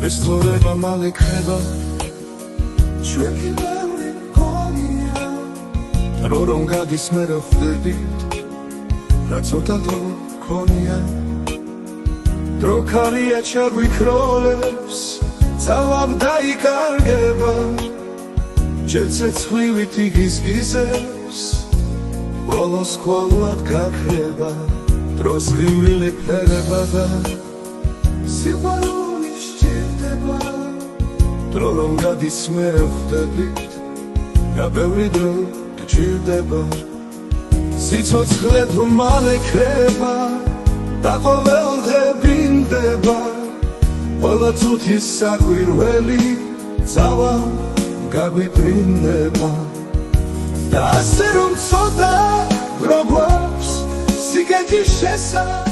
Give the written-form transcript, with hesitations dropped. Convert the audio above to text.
ეს თორება მალე ქრება ჩვენ კიდევ გონია რომ გადის მე რა ხვდები რა ცოტა დრო გონია დრო ქარია ჩაგვიქროლებს ძალამ დაიკარგება ჯერ ცეცხლივით იგიზგიზებს ბოლოს ყოლად გაქრება დროს ღივლილი ფერება და სიყვარული სჭირდება დრო რომ გადის მე ხვდებით რა ბევრი დრო გჭირდება სიცოცხლე თუ მალე ქრება და ყოველდღე ბრინდება ყველა წუთის საკვირველი ძალა გაგვიბრინდება და ასე რომ ცოტა გროგვებს სიგეთის შესა